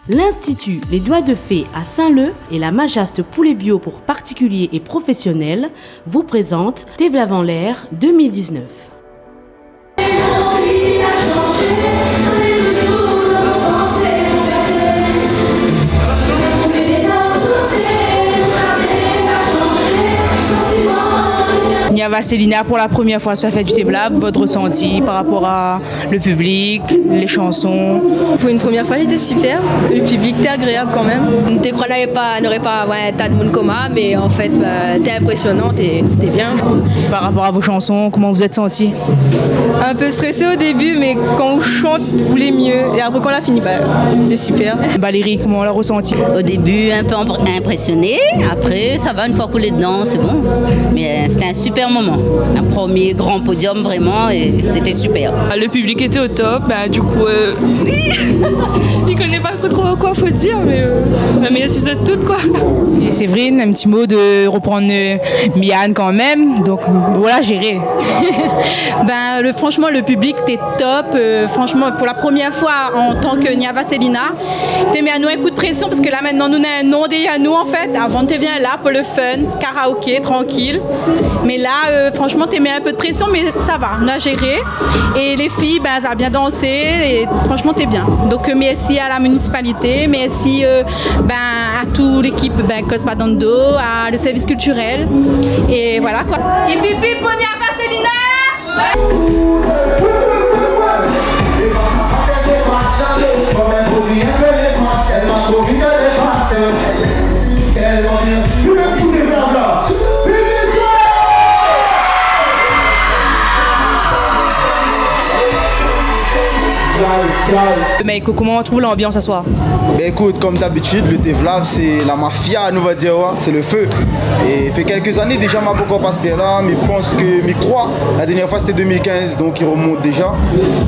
L'Institut Les Doigts de Fée à Saint-Leu et la Majaste Poulet Bio pour particuliers et professionnels vous présentent Tevlav en l'air 2019. Nia Vasselina, pour la première fois sur la fête du Tevlav, votre ressenti par rapport à le public, les chansons? Pour une première fois, il était super. Le public était agréable quand même. T'es crois n'aurait pas tas de monde coma, mais en fait, t'es impressionnant, t'es bien. Par rapport à vos chansons, comment vous êtes senti? Un peu stressé au début, mais quand on chante, vous voulez mieux. Et après, quand on l'a fini, c'est super. Valérie, comment on l'a ressenti? Au début, un peu impressionné. Après, ça va, une fois coulé dedans, c'est bon. Mais c'était un super moment. Un premier grand podium, vraiment, et c'était super. Le public était au top. Du coup, il connaît pas trop quoi faut dire, mais elles se toutes, quoi. Et Séverine, un petit mot de reprendre Mian quand même. Donc voilà, géré. Franchement, le public était top. Franchement, pour la première fois en tant que Nia Vasselina, t'es mis à nous un coup de pression parce que là maintenant, nous avons un nom derrière nous en fait. Avant, t'es venu là pour le fun, karaoké, tranquille. Mais là, franchement, t'es mis un peu de pression, mais ça va, on a géré. Et les filles, elles ont bien dansé et franchement, t'es bien. Donc, merci à la municipalité, merci à toute l'équipe Cospa Dondo, à le service culturel. Et voilà quoi. Et pipi pour Nia Vasselina! Mais comment on trouve l'ambiance ce soir? Écoute, comme d'habitude, le Tevlav, c'est la mafia, nous va dire, c'est le feu. Et fait quelques années déjà, ma pourquoi pas c'était là, mais je pense que, mais crois, la dernière fois c'était 2015, donc il remonte déjà,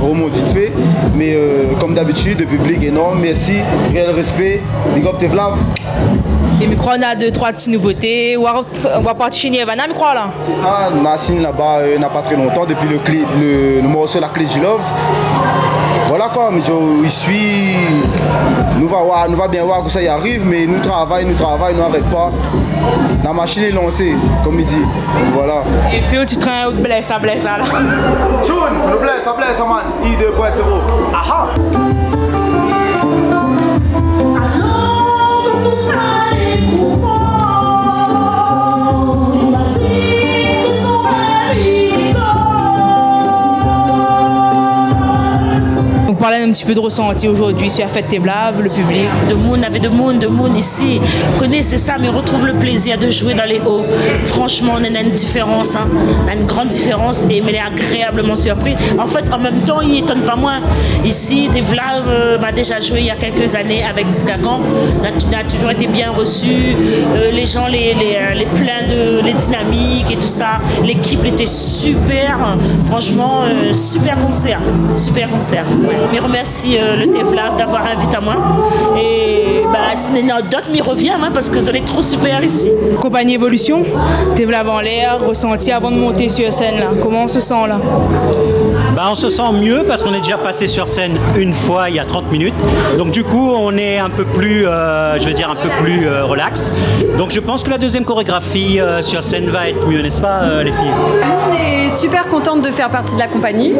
vite fait. Mais comme d'habitude, le public énorme, merci, réel respect, big up Tevlav. Et micro, on a 2-3 petites nouveautés. On va partir chez Nirvana, micro là. C'est ça, Nassine là-bas, n'a pas très longtemps, depuis le morceau La Clé du Love. Voilà quoi, mais il suit, nous va bien voir que ça y arrive, mais nous travaillons, nous n'arrête pas. La machine est lancée, comme il dit. Voilà. Et puis tu train de blesse là. Tune, le blesse, man. I2.0. Aha! Parler un petit peu de ressenti aujourd'hui sur la fête Tevlav, le public. De monde ici. Prenez, c'est ça, mais on retrouve le plaisir de jouer dans les hauts. Franchement, on a une différence, on a une grande différence, mais elle est agréablement surpris. En fait, en même temps, il n'étonne pas moins. Ici, Tevlav m'a déjà joué il y a quelques années avec Ziskagan. On a toujours été bien reçu. Les gens, les pleins les dynamiques et tout ça. L'équipe était super. Franchement, super concert. Ouais. Je remercie le Tevlav d'avoir invité à moi. Et c'est une anecdote, mais il revient parce que vous êtes trop super ici. Compagnie Évolution, Tevlav en l'air, ressenti avant de monter sur scène là. Comment on se sent là? On se sent mieux parce qu'on est déjà passé sur scène une fois il y a 30 minutes. Donc du coup, on est un peu plus, relax. Donc je pense que la deuxième chorégraphie sur scène va être mieux, n'est-ce pas les filles? On est super contente de faire partie de la compagnie.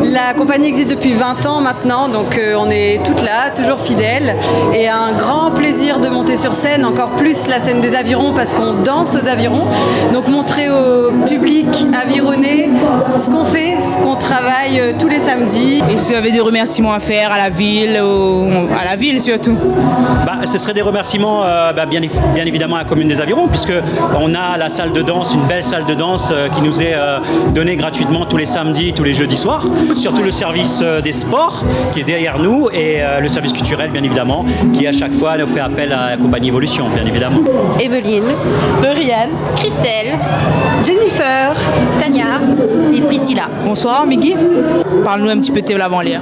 La compagnie existe depuis 20 ans maintenant, donc on est toutes là, toujours fidèles. Et un grand plaisir de monter sur scène, encore plus la scène des avirons parce qu'on danse aux avirons. Donc montrer au public avironné ce qu'on fait, ce qu'on travaille tous les samedis. Et si vous avez des remerciements à faire à la ville surtout? Ce serait des remerciements bien évidemment à la commune des Avirons, puisque on a la salle de danse, une belle salle de danse qui nous est donnée gratuitement tous les samedis, tous les jeudis soirs. Surtout le service des sports qui est derrière nous et le service culturel bien évidemment qui à chaque fois nous fait fait appel à la compagnie Evolution, bien évidemment. Emeline, Lauriane, Christelle, Jennifer, Tania et Priscilla. Bonsoir Migui, parle-nous un petit peu de Tevlav en l'air.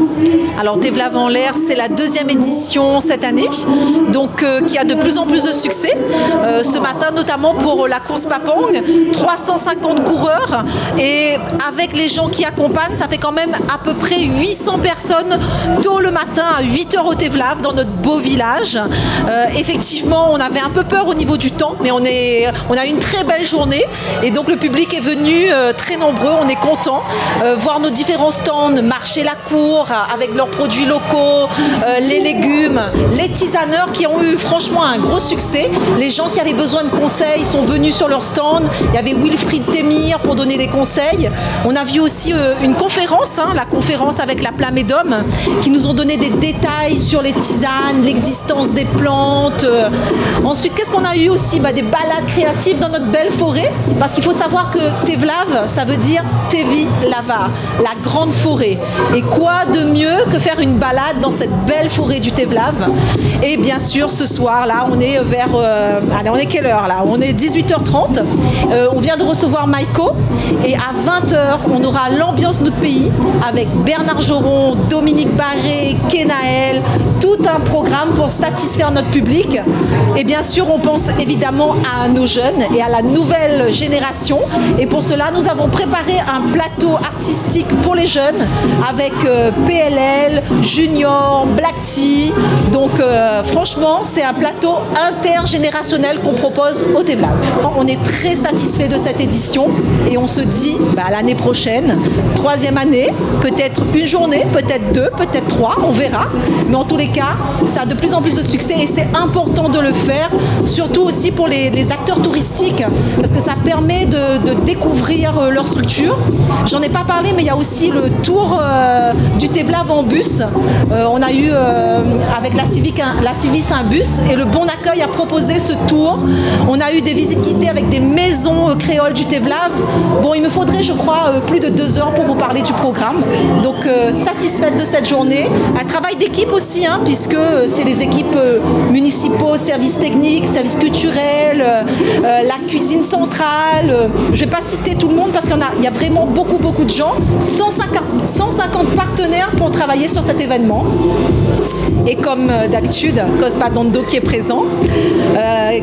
Alors Tevlav en l'air, c'est la 2e édition cette année, donc qui a de plus en plus de succès. Ce matin notamment pour la course Mapang, 350 coureurs et avec les gens qui accompagnent, ça fait quand même à peu près 800 personnes tôt le matin à 8h au Tevlav dans notre beau village. Effectivement, on avait un peu peur au niveau du temps, mais on a une très belle journée et donc le public est venu très nombreux, on est content. Voir nos différents stands, marcher la cour avec leurs produits locaux, les légumes, les tisaneurs qui ont eu franchement un gros succès. Les gens qui avaient besoin de conseils sont venus sur leur stand. Il y avait Wilfried Temir pour donner les conseils. On a vu aussi une conférence, la conférence avec la Plamédome, qui nous ont donné des détails sur les tisanes, l'existence des plantes. Ensuite, qu'est-ce qu'on a eu aussi? Des balades créatives dans notre belle forêt, parce qu'il faut savoir que Tevlav, ça veut dire Tevi Lava, la grande forêt. Et quoi de mieux que faire une balade dans cette belle forêt du Tevlav? Et bien sûr, ce soir, là, on est vers... allez, on est quelle heure, là? On est 18h30. On vient de recevoir Maïko. Et à 20h, on aura l'ambiance de notre pays avec Bernard Joron, Dominique Barré, Kenaël, tout un programme pour satisfaire notre public. Et bien sûr, on pense évidemment à nos jeunes et à la nouvelle génération. Et pour cela, nous avons préparé un plateau artistique pour les jeunes avec PLL, Junior, Black Tea. Donc franchement, c'est un plateau intergénérationnel qu'on propose au Tevlav. On est très satisfait de cette édition et on se dit l'année prochaine, 3e année, peut-être une journée, peut-être 2, peut-être 3, on verra. Mais en tous les cas, ça a de plus en plus de succès et c'est important de le faire, surtout aussi pour les acteurs touristiques, parce que ça permet de découvrir leur structure. J'en ai pas parlé, mais il y a aussi le tour du Tevlav en bus. On a eu avec la Civis un bus et le Bon Accueil a proposé ce tour. On a eu des visites guidées avec des maisons créoles du Tevlav. Bon, il me faudrait, je crois, plus de 2 heures pour vous parler du programme. Donc, satisfaite de cette journée. Un travail d'équipe aussi, puisque c'est les équipes municipaux, services techniques, services culturels, la cuisine centrale. Je ne vais pas citer tout le monde parce qu'il y a vraiment beaucoup de gens. 150 partenaires pour travailler sur cet événement. Et comme d'habitude, Cosma Dondo qui est présent,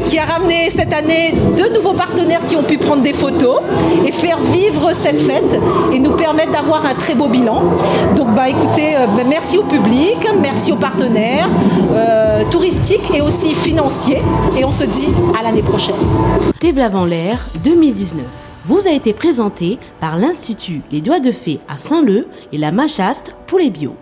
qui a ramené cette année 2 nouveaux partenaires qui ont pu prendre des photos et faire vivre cette fête et nous permettre d'avoir un très beau bilan. Donc écoutez, merci au public, merci aux partenaires touristiques et aussi financiers et on se dit à l'année prochaine. Tevlav en l'air 2019 vous a été présenté par l'Institut Les Doigts de Fée à Saint-Leu et la Machaste pour les bio.